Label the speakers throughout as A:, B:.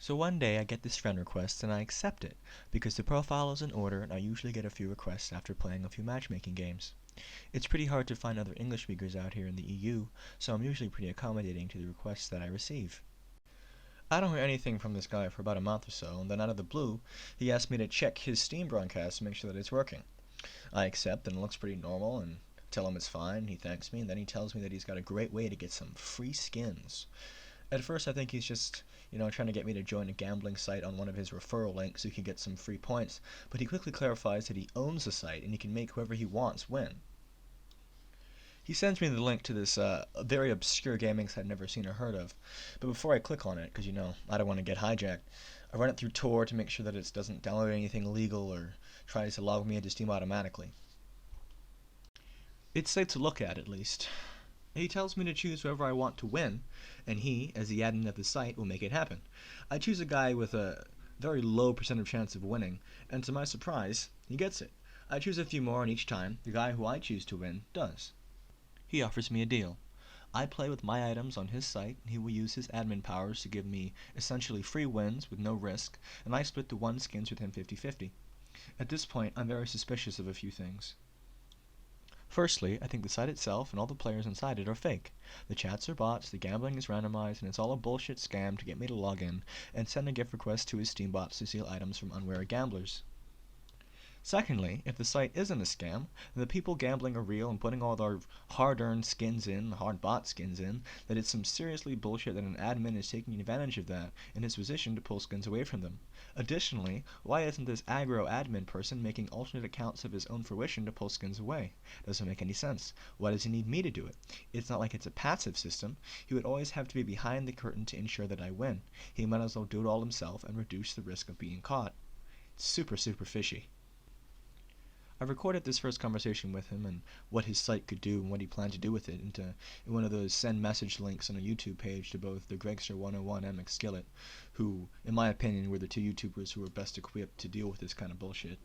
A: So one day I get this friend request and I accept it, because the profile is in order and I usually get a few requests after playing a few matchmaking games. It's pretty hard to find other English speakers out here in the EU, so I'm usually pretty accommodating to the requests that I receive. I don't hear anything from this guy for about a month or so, and then out of the blue, he asked me to check his Steam broadcast to make sure that it's working. I accept and it looks pretty normal and tell him it's fine. He thanks me and then he tells me that he's got a great way to get some free skins. At first I think he's just, trying to get me to join a gambling site on one of his referral links so he can get some free points, but he quickly clarifies that he owns the site and he can make whoever he wants win. He sends me the link to this very obscure gaming site I've never seen or heard of, but before I click on it, because I don't want to get hijacked, I run it through Tor to make sure that it doesn't download anything illegal or tries to log me into Steam automatically. It's safe to look at least. He tells me to choose whoever I want to win, and he, as the admin of the site, will make it happen. I choose a guy with a very low percentage chance of winning, and to my surprise, he gets it. I choose a few more, and each time, the guy who I choose to win does. He offers me a deal. I play with my items on his site, and he will use his admin powers to give me essentially free wins with no risk, and I split the won skins with him 50-50. At this point, I'm very suspicious of a few things. Firstly, I think the site itself and all the players inside it are fake. The chats are bots, the gambling is randomized, and it's all a bullshit scam to get me to log in and send a gift request to his Steam bots to steal items from unwary gamblers. Secondly, if the site isn't a scam, and the people gambling are real and putting all their hard-earned skins in, hard-bought skins in, that it's some seriously bullshit that an admin is taking advantage of that in his position to pull skins away from them. Additionally, why isn't this aggro admin person making alternate accounts of his own fruition to pull skins away? Doesn't make any sense. Why does he need me to do it? It's not like it's a passive system. He would always have to be behind the curtain to ensure that I win. He might as well do it all himself and reduce the risk of being caught. It's super fishy. I recorded this first conversation with him and what his site could do and what he planned to do with it in one of those send message links on a YouTube page to both the Gregster101 and McSkillet, who, in my opinion, were the two YouTubers who were best equipped to deal with this kind of bullshit.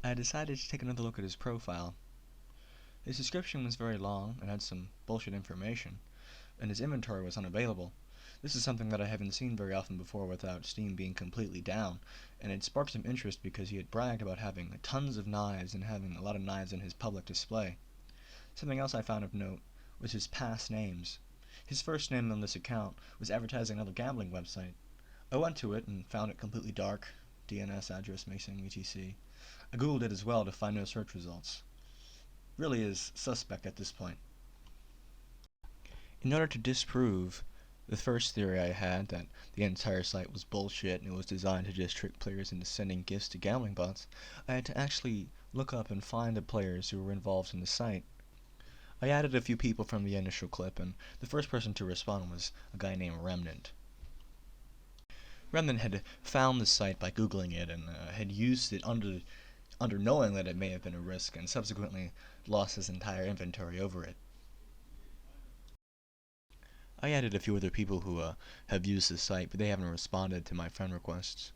A: I decided to take another look at his profile. His description was very long and had some bullshit information, and his inventory was unavailable. This is something that I haven't seen very often before without Steam being completely down, and it sparked some interest because he had bragged about having tons of knives and having a lot of knives in his public display. Something else I found of note was his past names. His first name on this account was advertising another gambling website. I went to it and found it completely dark, DNS address missing, etc. I googled it as well to find no search results. Really is suspect at this point. In order to disprove the first theory I had, that the entire site was bullshit and it was designed to just trick players into sending gifts to gambling bots, I had to actually look up and find the players who were involved in the site. I added a few people from the initial clip, and the first person to respond was a guy named Remnant. Remnant had found the site by googling it and had used it under knowing that it may have been a risk, and subsequently lost his entire inventory over it. I added a few other people who have used this site, but they haven't responded to my friend requests.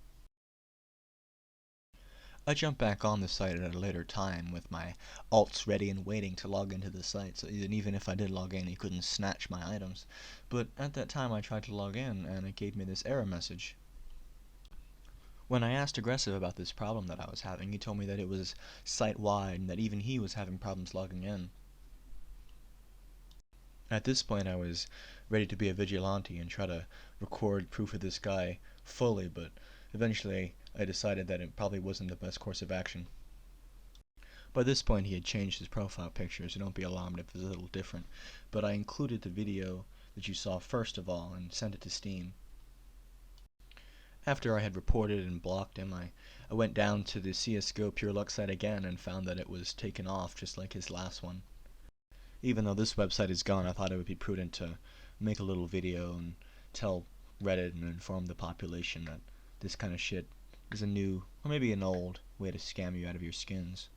A: I jumped back on the site at a later time with my alts ready and waiting to log into the site, so that even if I did log in, he couldn't snatch my items. But at that time I tried to log in, and it gave me this error message. When I asked Aggressive about this problem that I was having, he told me that it was site-wide and that even he was having problems logging in. At this point I was ready to be a vigilante and try to record proof of this guy fully, but eventually I decided that it probably wasn't the best course of action. By this point he had changed his profile picture, so don't be alarmed if it's a little different, but I included the video that you saw first of all and sent it to Steam. After I had reported and blocked him, I went down to the CSGO Pure Luck site again and found that it was taken off just like his last one. Even though this website is gone, I thought it would be prudent to make a little video and tell Reddit and inform the population that this kind of shit is a new, or maybe an old, way to scam you out of your skins.